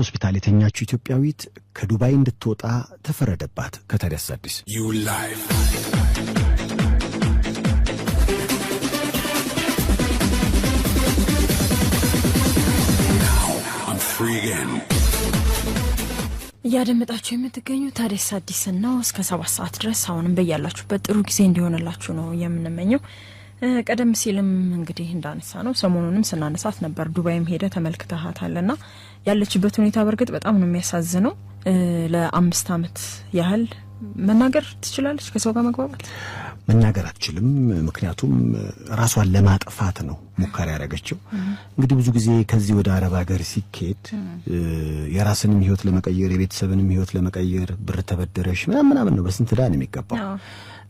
ሆስፒታል የተኛችው ኢትዮጵያዊት ከዱባይ እንድትወጣ ተፈረደባት ከታዲያስ አዲስ You live Now I'm free again ያደመጣችሁ የምትገኙ ታዲያስ አዲስ ነው እስከ 7 ሰዓት ድረስ አሁንም በያላችሁበት ጥሩ ጊዜ እንዲሆንላችሁ ነው የምንመኘው ቀደም ሲልም እንግዲህ እንዳነሳ ነው ሰሞኑንም ስናነሳት ነበር ዱባይም ሄደ ተመልክተሃታልና ያለችበት ሁኔታ በርግጥ በጣም ነው የሚያሳዝነው ለ5 አመት ያህል መናገር ትችላለች ከሰው ጋር መግባባት መናገር አትችልም ምክንያቱም ራሷን ለማጥፋት ነው ሙከራ ያደረገችው እንግዲህ ብዙ ጊዜ ከዚህ ወደ አረብ ሀገር ሲኬድ የራስንም ህይወት ለመቀየር የቤተሰብንም ህይወት ለመቀየር ብር ተበደረሽ ምናምን ነው በስንት ዳን የሚገባው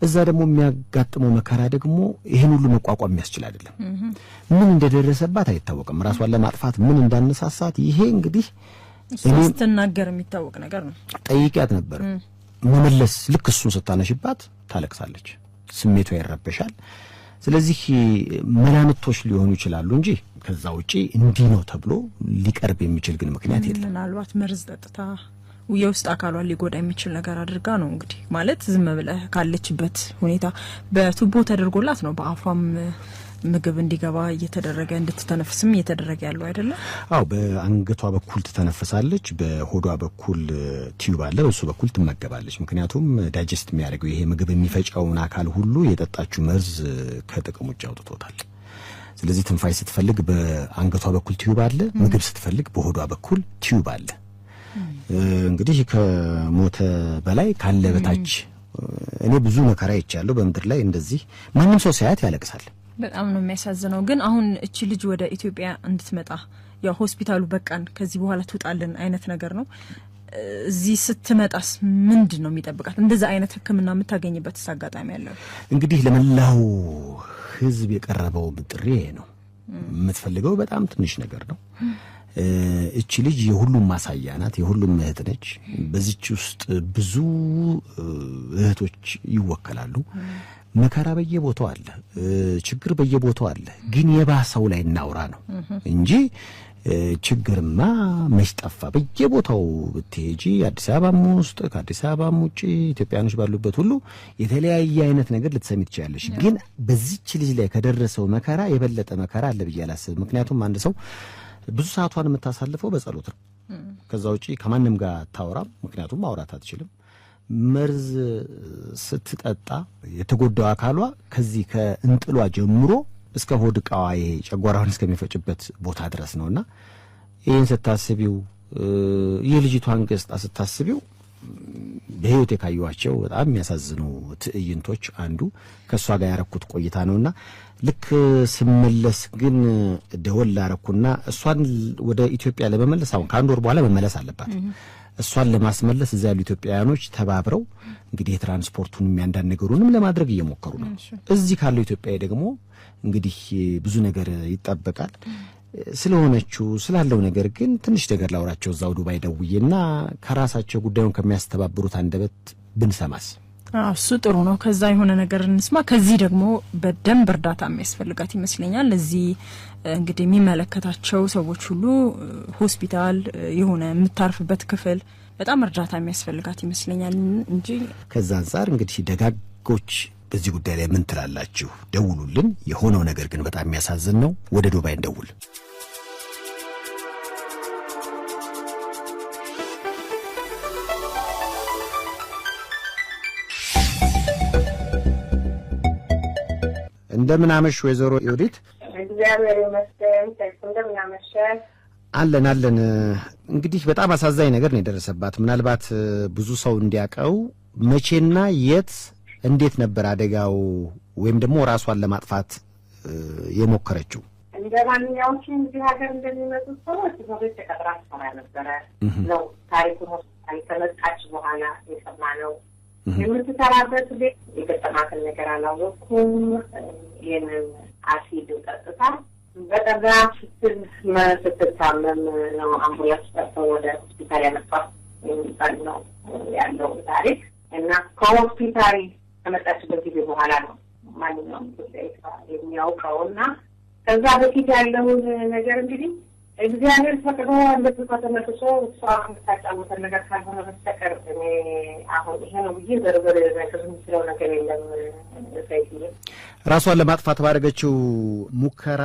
እዛ ደግሞ የሚያጋጥመው መከራ ደግሞ ይሄን ሁሉ መቋቋም የሚያስችል አይደለም ምን እንደደረሰባት አይታወቅም ራሷን ለማጥፋት ምን እንዳነሳሳት ይሄ እንግዲህ ስትናገር የሚታወቅ ነገር ነው ጠይቂያት ነበር መመለስ ልክ እሱን ስታነሽባት ታለቅሳለች ስሜቷ ይረበሻል ስለዚህ መላምቶች ሊሆኑ ይችላሉ እንጂ ከዛ ውጪ እንዲህ ነው ተብሎ ሊቀርብ የሚችል ግን ምክንያት የለም ምናልባት መርዝ ጠጥታ የውስጥ አካሏን ሊጎዳ የሚችል ነገር አድርጋ ነው እንግዲህ ማለት ዝም ብለህ ካለችበት ሁኔታ በቱቦ ተደርጎላት ነው በአፏም ምግብ እንዲገባ እየተደረገ እንድትተነፍስም እየተደረገ ያለው አይደለም አው በአንገቷ በኩል ትተነፍሳለች በሆዷ በኩል ቲዩብ አለ በሱ በኩል ትመገባለች ምክንያቱም ዳይጀስት የሚያደርገው ይሄ ምግብ የሚፈጫውን አካል ሁሉ የጠጣችው መርዝ ከጥቅም ውጭ አውጥቶታል ስለዚህ ትንፋሽ ስትፈልግ በአንገቷ በኩል ቲዩብ አለ ምግብ ስትፈልግ በሆዷ በኩል ቲዩብ አለ እንግዲህ ከሞተ በላይ ካለ በታች እኔ ብዙ መከራ ይቻለው በመድር ላይ እንደዚህ ማንንም ሰው ሲያያት ያለቅሳል በጣም ነው የሚያሳዝነው ግን አሁን እቺ ልጅ ወደ ኢትዮጵያ እንድትመጣ ያው ሆስፒታሉ በቃን ከዚህ በኋላ ትውጣልን አይነት ነገር ነው እዚህ ስትመጣስ ምንድነው የሚጠብቃት እንደዛ አይነት ህክምና የምታገኝበት አጋጣሚ ያለው እንግዲህ ለመላው ህዝብ የቀረበው ጥሪ ነው የምትፈልገው በጣም ትንሽ ነገር ነው እቺ ልጅ የሁሉም ማሳያ ናት የሁሉም እህት ነች በዚች ውስጥ ብዙ እህቶች ይወከላሉ መከራ በየቦታው አለ ችግር በየቦታው አለ ግን የባሰው ላይ እናውራ ነው እንጂ ችግርማ መሽጠፋ በየቦታው ብትሄጂ አዲስ አበባም ውስጥ ከአዲስ አበባም ውጪ ኢትዮጵያኖች ባሉበት ሁሉ የተለያየ አይነት ነገር ልትሰሚ ትችያለሽ ግን በዚች ልጅ ላይ ከደረሰው መከራ የበለጠ መከራ አለ በያላስብ ምክንያቱም አንድ ሰው ብዙ ሰዓቷን የምታሳልፈው በጸሎት ነው ከዛው ውጪ ከማንንም ጋር ታወራም ምክንያቱም ማውራት አትችልም መርዝ ስትጠጣ የተጎዳው አካሏ ከዚህ ከእንጥሏ ጀምሮ እስከ ሆድቃዋ ጨጓራውን እስከሚፈጭበት ቦታ ድረስ ነውና ይሄን ስታስቢው የልጅቷን ገጽታ ስታስቢው በህይወት የካዩዋቸው በጣም የሚያሳዝኑ ትዕይንቶች አንዱ ከሷ ጋር ያረኩት ቆይታ ነውና ልክ ስመለስ ግን ደወል አረኩና እሷን ወደ ኢትዮጵያ ለመመለስ አሁን ከአንድ ወር በኋላ መመለስ አለባት እሷን ለማስመለስ እዛ ያሉ ኢትዮጵያውያኖች ተባብረው እንግዲህ ትራንስፖርቱን የሚያንዳንድ ነገሩንም ለማድረግ እየሞከሩ ነው እዚህ ካለው ኢትዮጵያዊ ደግሞ እንግዲህ ብዙ ነገር ይጣበቃል ስለሆነችው ስላለው ነገር ግን ትንሽ ነገር ላውራቸው እዛው ዱባይ ደውዬና ከራሳቸው ጉዳዩን ከሚያስተባብሩት አንደበት ብንሰማስ እሱ ጥሩ ነው ከዛ የሆነ ነገር እንስማ ከዚህ ደግሞ በደንብ እርዳታ የሚያስፈልጋት ይመስለኛል እዚህ እንግዲህ የሚመለከታቸው ሰዎች ሁሉ ሆስፒታል የሆነ የምታርፍበት ክፍል በጣም እርዳታ የሚያስፈልጋት ይመስለኛል እንጂ ከዛ አንፃር እንግዲህ ደጋጎች በዚህ ጉዳይ ላይ ምን ትላላችሁ ደውሉልን የሆነው ነገር ግን በጣም የሚያሳዝን ነው ወደ ዱባይ እንደውል እንደምን አመሽ ወይዘሮ ዮዲት እግዚአብሔር ይመስገን እንደምን አመሽ አለን እንግዲህ በጣም አሳዛኝ ነገር ነው የደረሰባት ምናልባት ብዙ ሰው እንዲያቀው መቼና የት እንዴት ነበር አደጋው ወይም ደግሞ ራሷን ለማጥፋት የሞከረችው እንደማንኛውም እንግዲህ ሀገር እንደሚመጡ ሰዎች ወደ ተቀጥራ ነበር ነው ታሪኩን አይተመጣች በኋላ የሰማነው የምትሰራበት ቤት የገጠማትን ነገር አላወኩም ይህንን አሲድ ጠጥታ በጣም ስትታመም ነው አምቡላንስ ጠርተው ወደ ሆስፒታል ያመጣት የሚባል ነው ያለው ታሪክ እና ከሆስፒታል ከመጣችበት ጊዜ በኋላ ነው ማንኛውም ጉዳይ የሚያውቀውና ከዛ በፊት ያለውን ነገር እንግዲህ እግዚአብሔር ፈቅዶ እንደዚህ ከተመልሶ እሷ የምታጫውተን ነገር ካልሆነ በስተቀር እኔ አሁን ይሄ ነው ብዬ ዘርዘር ነገር የምችለው ነገር የለም። ራሷን ለማጥፋት ባደረገችው ሙከራ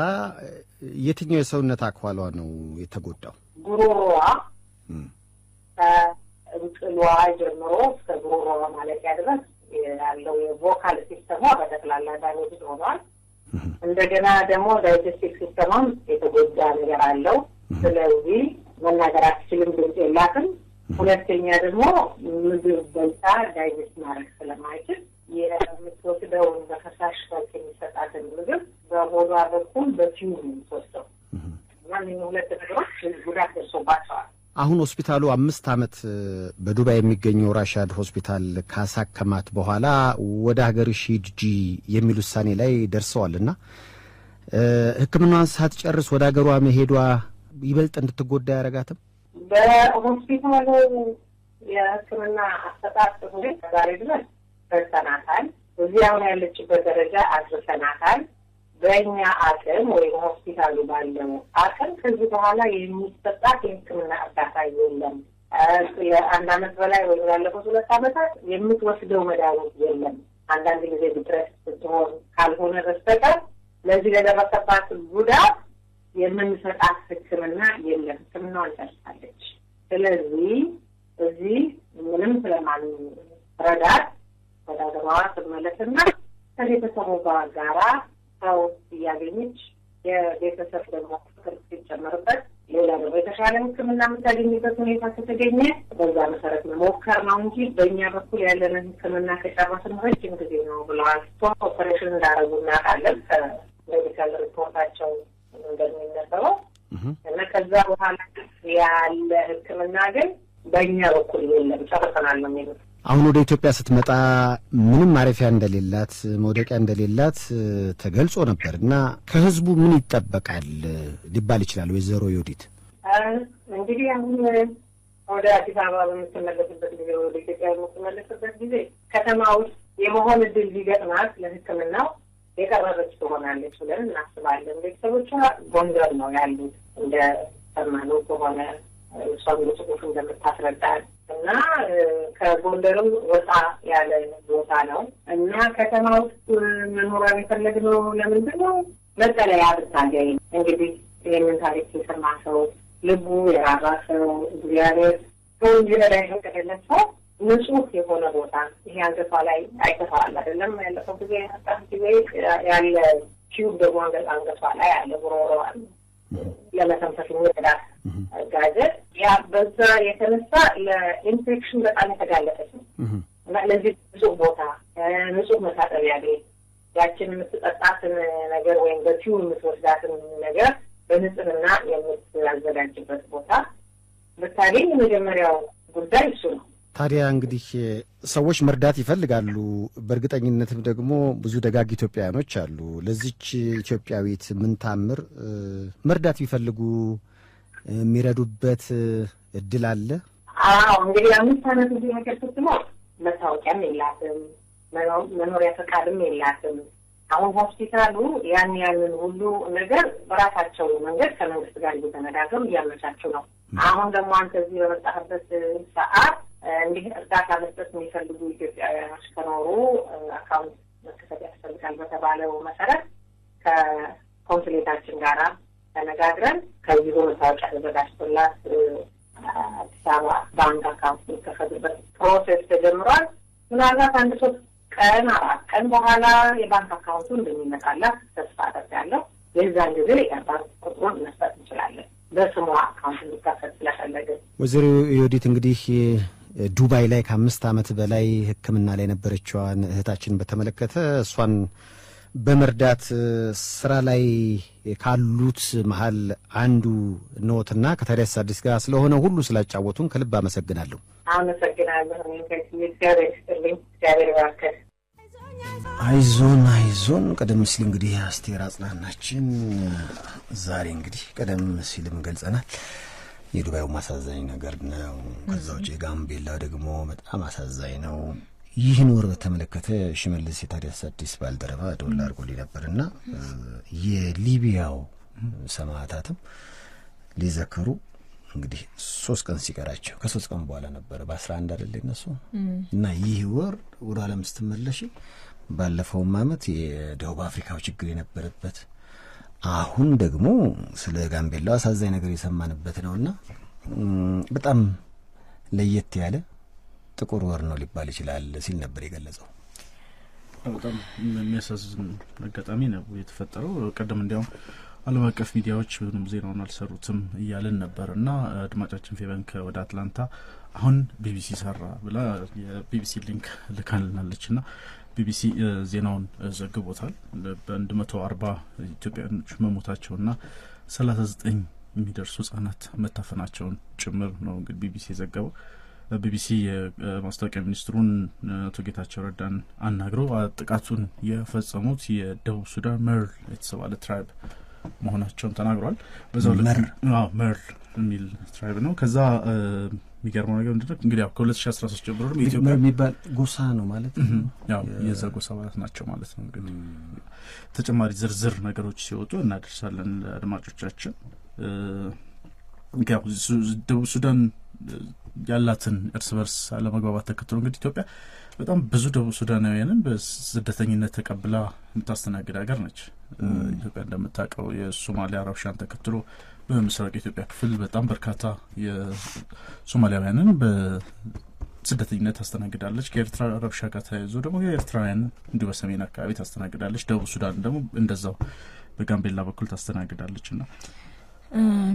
የትኛው የሰውነት አካሏ ነው የተጎዳው? ጉሮሮዋ ከእንቅሏ ጀምሮ እስከ ጉሮሮዋ ማለት ድረስ ያለው የቮካል ሲስተሟ በጠቅላላ ዳሜጅ ሆኗል። እንደገና ደግሞ ዳይጀስቲቭ ሲስተሟም የተጎዳ ነገር አለው። ስለዚህ መናገር አትችልም፣ ድምፅ የላትም። ሁለተኛ ደግሞ ምግብ በልታ ዳይጀስት ማድረግ ስለማይችል የምትወስደውን በፈሳሽ መልክ የሚሰጣትን ምግብ በሆዷ በኩል በቲዩብ የምትወስደው ማንኛውም ሁለት ነገሮች ጉዳት ደርሶባቸዋል። አሁን ሆስፒታሉ 5 ዓመት በዱባይ የሚገኘው ራሻድ ሆስፒታል ካሳከማት በኋላ ወደ ሀገርሽ ሂጂ የሚል ውሳኔ ላይ ደርሰዋልና ሕክምናዋን ሳትጨርስ ወደ ሀገሯ መሄዷ ይበልጥ እንድትጎዳ ያረጋትም? በሆስፒታሉ የሕክምና አሰጣጥ ሁኔታ ዛሬ ድረስ ደርሰናታል። እዚህ አሁን ያለችበት ደረጃ አድርሰናታል። በእኛ አቅም ወይም ሆስፒታሉ ባለው አቅም ከዚህ በኋላ የሚሰጣት የሕክምና እርዳታ የለም። ለ1 ዓመት በላይ ወይም ያለፉት 2 ዓመታት የምትወስደው መድኃኒት የለም። አንዳንድ ጊዜ ብድረስ ስትሆን ካልሆነ በስተቀር ለዚህ ለደረሰባት ጉዳት የምንሰጣት ሕክምና የለም። ሕክምናዋን ጨርሳለች። ስለዚህ እዚህ ምንም ስለማንረዳት ወደ ሀገሯ ስትመለስና ከቤተሰቡ ጋራ ሰው እያገኘች የቤተሰብ ደግሞ ፍቅር ሲጨመርበት ሌላ ደግሞ የተሻለ ሕክምና የምታገኝበት ሁኔታ ከተገኘ በዛ መሰረት መሞከር ነው እንጂ በእኛ በኩል ያለንን ሕክምና ከጨረስን ረጅም ጊዜ ነው ብለዋል። 3 ኦፐሬሽን እንዳደረጉ እናውቃለን ከሜዲካል ሪፖርታቸው እንደሚነበረው እና ከዛ በኋላ ያለ ሕክምና ግን በእኛ በኩል የለም፣ ጨርሰናል ነው የሚሉት። አሁን ወደ ኢትዮጵያ ስትመጣ ምንም ማረፊያ እንደሌላት መውደቂያ እንደሌላት ተገልጾ ነበር እና ከህዝቡ ምን ይጠበቃል ሊባል ይችላል? ወይዘሮ ዮዲት እንግዲህ አሁን ወደ አዲስ አበባ በምትመለስበት ጊዜ ወደ ኢትዮጵያ በምትመለስበት ጊዜ ከተማ ውስጥ የመሆን እድል ሊገጥማት ለሕክምናው የቀረበች ትሆናለች ብለን እናስባለን። ቤተሰቦቿ ጎንደር ነው ያሉት እንደ ሰማነው ከሆነ እሷም በጽሁፍ እንደምታስረዳል እና ከጎንደርም ወጣ ያለ ቦታ ነው እና ከተማ ውስጥ መኖሪያ የፈለግነው ለምንድን ነው? መጠለያ ብታገኝ። እንግዲህ ይህንን ታሪክ የሰማ ሰው ልቡ የራራ ሰው እግዚአብሔር ሰው ሊረዳ የፈቀደለት ሰው ንጹህ የሆነ ቦታ ይሄ አንገቷ ላይ አይተፋል አይደለም? ያለፈው ጊዜ ያጣፍ ጊዜ ያለ ቲዩብ ደግሞ አንገቷ ላይ ያለ ጉሮሮዋ ለመተንፈስ የሚረዳት ጋጀት ያ በዛ የተነሳ ለኢንፌክሽን በጣም የተጋለጠች ነው እና ለዚህ ንጹህ ቦታ ንጹህ መታጠቢያ ቤት ያችን የምትጠጣትን ነገር ወይም በቲዩብ የምትወስዳትን ነገር በንጽህና የምታዘጋጅበት ቦታ ብታገኝ የመጀመሪያው ጉዳይ እሱ ነው። ታዲያ እንግዲህ ሰዎች መርዳት ይፈልጋሉ። በእርግጠኝነትም ደግሞ ብዙ ደጋግ ኢትዮጵያውያኖች አሉ። ለዚች ኢትዮጵያዊት ምን ታምር መርዳት ቢፈልጉ የሚረዱበት እድል አለ? አዎ እንግዲህ 5 ዓመት እዚህ ሀገር ስትኖር መታወቂያም የላትም፣ መኖሪያ ፈቃድም የላትም። አሁን ሆስፒታሉ ያንን ሁሉ ነገር በራሳቸው መንገድ ከመንግስት ጋር እየተነጋገሩ እያመቻቸው ነው። አሁን ደግሞ አንተ እዚህ በመጣህበት ሰዓት እንዲህ እርዳታ መስጠት የሚፈልጉ ኢትዮጵያውያኖች ከኖሩ አካውንት መከፈት ያስፈልጋል በተባለው መሰረት ከኮንሱሌታችን ጋራ ተነጋግረን ከዚሁ መታወቂያ ተዘጋጅቶላት አዲስ አበባ ባንክ አካውንት የሚከፈትበት ፕሮሴስ ተጀምሯል። ምናልባት 1-3 ቀን 4 ቀን በኋላ የባንክ አካውንቱ እንደሚመጣላት ተስፋ አደርጋለሁ። የዛን ጊዜ የባንክ ቁጥሩን መስጠት እንችላለን በስሟ አካውንት እንዲከፈት ስለፈለግን። ወይዘሮ ዮዲት እንግዲህ ዱባይ ላይ ከ5 ዓመት በላይ ሕክምና ላይ ነበረችዋን እህታችን በተመለከተ እሷን በመርዳት ስራ ላይ ካሉት መሃል አንዱ ኖትና ከታዲያስ አዲስ ጋር ስለሆነ ሁሉ ስላጫወቱን ከልብ አመሰግናለሁ። አመሰግናለሁ። እግዚአብሔር ይስጥልኝ። እግዚአብሔር ይባርክህ። አይዞን። ቀደም ሲል እንግዲህ አስቴር አጽናናችን። ዛሬ እንግዲህ ቀደም ሲልም ገልጸናል። የዱባዩ ማሳዛኝ ነገር ነው። ከዛ ውጭ የጋምቤላ ደግሞ በጣም አሳዛኝ ነው። ይህን ወር በተመለከተ ሽመልስ የታዲያስ አዲስ ባልደረባ ዶላር ጎሊ ነበርና የሊቢያው ሰማዕታትም ሊዘከሩ እንግዲህ 3 ቀን ሲቀራቸው ከ3 ቀን በኋላ ነበር በ11 አይደል እነሱ እና ይህ ወር ወደ ዓለም ስትመለሽ ባለፈው ዓመት የደቡብ አፍሪካው ችግር የነበረበት አሁን ደግሞ ስለ ጋምቤላው አሳዛኝ ነገር የሰማንበት ነውና በጣም ለየት ያለ ጥቁር ወር ነው ሊባል ይችላል ሲል ነበር የገለጸው። በጣም የሚያሳዝን አጋጣሚ ነው የተፈጠረው። ቀደም እንዲያውም ዓለም አቀፍ ሚዲያዎች ምንም ዜናውን አልሰሩትም እያልን ነበርና አድማጫችን ፌበንክ ወደ አትላንታ አሁን ቢቢሲ ሰራ ብላ የቢቢሲ ሊንክ ልካልናለችና ቢቢሲ ዜናውን ዘግቦታል። በ140 ኢትዮጵያኖች መሞታቸውና 39 የሚደርሱ ህጻናት መታፈናቸውን ጭምር ነው እንግዲህ ቢቢሲ የዘገበው። ቢቢሲ የማስታወቂያ ሚኒስትሩን አቶ ጌታቸው ረዳን አናግረው ጥቃቱን የፈጸሙት የደቡብ ሱዳን መርል የተባለ ትራይብ መሆናቸውን ተናግሯል። በዛው መርል የሚል ትራይብ ነው። ከዛ የሚገርመው ነገር ምንድነው እንግዲህ ያው ከ2013 ጀምሮ ነው ኢትዮጵያ የሚባል ጎሳ ነው ማለት ነው። ያው የዛ ጎሳ ማለት ናቸው ማለት ነው። እንግዲህ ተጨማሪ ዝርዝር ነገሮች ሲወጡ እናደርሳለን ለአድማጮቻችን። ያው ደቡብ ሱዳን ያላትን እርስ በርስ አለመግባባት ተከትሎ እንግዲህ ኢትዮጵያ በጣም ብዙ ደቡብ ሱዳናውያንን በስደተኝነት ተቀብላ የምታስተናግድ ሀገር ነች። ኢትዮጵያ እንደምታውቀው የሶማሊያ ረብሻን ተከትሎ በምስራቅ ኢትዮጵያ ክፍል በጣም በርካታ የሶማሊያውያንን በስደተኝነት ታስተናግዳለች። ከኤርትራ ረብሻ ጋር ተያይዞ ደግሞ የኤርትራውያን እንዲሁ በሰሜን አካባቢ ታስተናግዳለች። ደቡብ ሱዳን ደግሞ እንደዛው በጋምቤላ በኩል ታስተናግዳለችና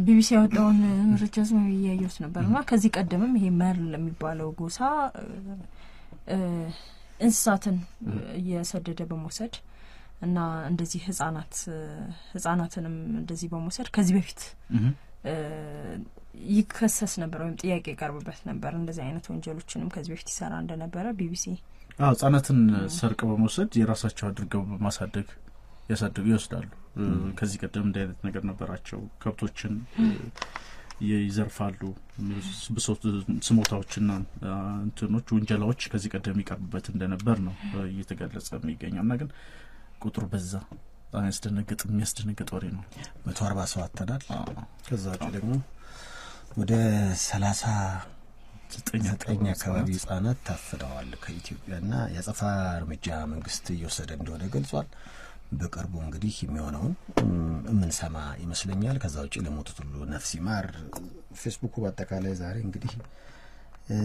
ቢቢሲ ያወጣውን መረጃ ዝም እያየሁት ነበርና ከዚህ ቀደምም ይሄ መርል የሚባለው ጎሳ እንስሳትን እየሰደደ በመውሰድ እና እንደዚህ ህጻናትንም እንደዚህ በመውሰድ ከዚህ በፊት ይከሰስ ነበር ወይም ጥያቄ ይቀርብበት ነበር። እንደዚህ አይነት ወንጀሎችንም ከዚህ በፊት ይሰራ እንደነበረ ቢቢሲ ህጻናትን ሰርቅ በመውሰድ የራሳቸው አድርገው በማሳደግ ይወስዳሉ። ከዚህ ቀደም እንደ አይነት ነገር ነበራቸው። ከብቶችን ይዘርፋሉ። ስሞታዎችና እንትኖች ወንጀላዎች ከዚህ ቀደም ይቀርብበት እንደነበር ነው እየተገለጸ የሚገኘውና ግን ቁጥሩ በዛ በጣም የሚያስደነግጥ ወሬ ነው። 140 ሰው አጥተናል። ከዛ ደግሞ ወደ 39 አካባቢ ህጻናት ታፍነዋል ከኢትዮጵያና ያጸፋ እርምጃ መንግስት እየወሰደ እንደሆነ ገልጿል። በቅርቡ እንግዲህ የሚሆነውን ምንሰማ ይመስለኛል። ከዛ ውጪ ለሞቱት ሁሉ ነፍስ ይማር። ፌስቡክ በአጠቃላይ ዛሬ እንግዲህ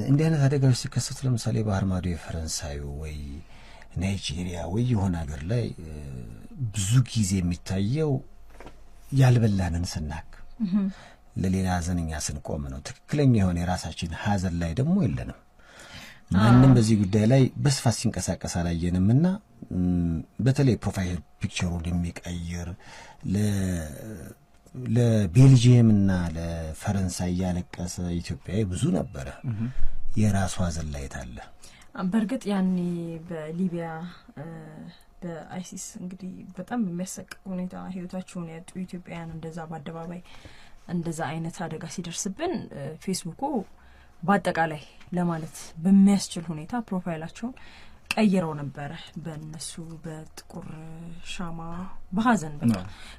እንዲህ አይነት አደጋዎች ሲከሰቱ ለምሳሌ ባህር ማዶ የፈረንሳዩ ወይ ናይጄሪያ ወይ የሆነ ሀገር ላይ ብዙ ጊዜ የሚታየው ያልበላንን ስናክ ለሌላ ሀዘንኛ ስንቆም ነው። ትክክለኛ የሆነ የራሳችን ሀዘን ላይ ደግሞ የለንም። ማንም በዚህ ጉዳይ ላይ በስፋት ሲንቀሳቀስ አላየንምና በተለይ ፕሮፋይል ፒክቸሩን የሚቀይር ለቤልጂየምና ለፈረንሳይ ያለቀሰ ኢትዮጵያዊ ብዙ ነበረ። የራሱ ሀዘን ላይ ታለ። በርግጥ ያኔ በሊቢያ በአይሲስ እንግዲህ በጣም በሚያሰቅ ሁኔታ ህይወታቸውን ያጡ ኢትዮጵያውያን እንደዛ በአደባባይ እንደዛ አይነት አደጋ ሲደርስብን ፌስቡኩ በአጠቃላይ ለማለት በሚያስችል ሁኔታ ፕሮፋይላቸውን ቀይረው ነበር በእነሱ በጥቁር ሻማ በሐዘን በቃ።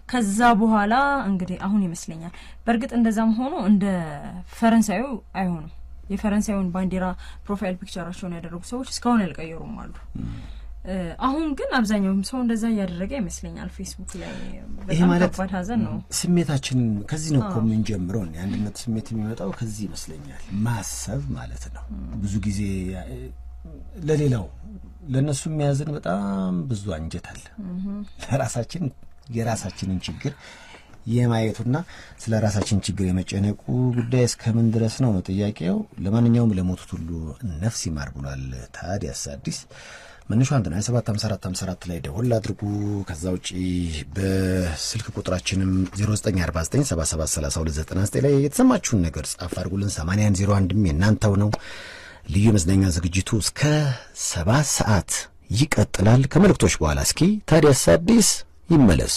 ከዛ በኋላ እንግዲህ አሁን ይመስለኛል በርግጥ እንደዛም ሆኖ እንደ ፈረንሳዩ አይሆንም። የፈረንሳዩን ባንዲራ ፕሮፋይል ፒክቸራቸውን ያደረጉ ሰዎች እስካሁን ያልቀየሩም አሉ። አሁን ግን አብዛኛውም ሰው እንደዛ ያደረገ ይመስለኛል ፌስቡክ ላይ። በጣም ከባድ ሐዘን ነው። ስሜታችን ከዚህ ነው እኮ ምን ጀምረው ነው አንድነት ስሜት የሚመጣው ከዚህ ይመስለኛል። ማሰብ ማለት ነው። ብዙ ጊዜ ለሌላው ለነሱ የሚያዝን በጣም ብዙ አንጀት አለ። ለራሳችን የራሳችንን ችግር የማየቱና ስለ ራሳችን ችግር የመጨነቁ ጉዳይ እስከምን ድረስ ነው ጥያቄው። ለማንኛውም ለሞቱት ሁሉ ነፍስ ይማር ብሏል ታዲያስ አዲስ መነሻው 175454 ላይ ደውል አድርጉ። ከዛ ውጪ በስልክ ቁጥራችንም 0949773299 ላይ የተሰማችሁን ነገር ጻፍ አድርጉልን። 8101ም የናንተው ነው። ልዩ መዝናኛ ዝግጅቱ እስከ 7 ሰዓት ይቀጥላል። ከመልእክቶች በኋላ እስኪ ታዲያስ አዲስ ይመለስ።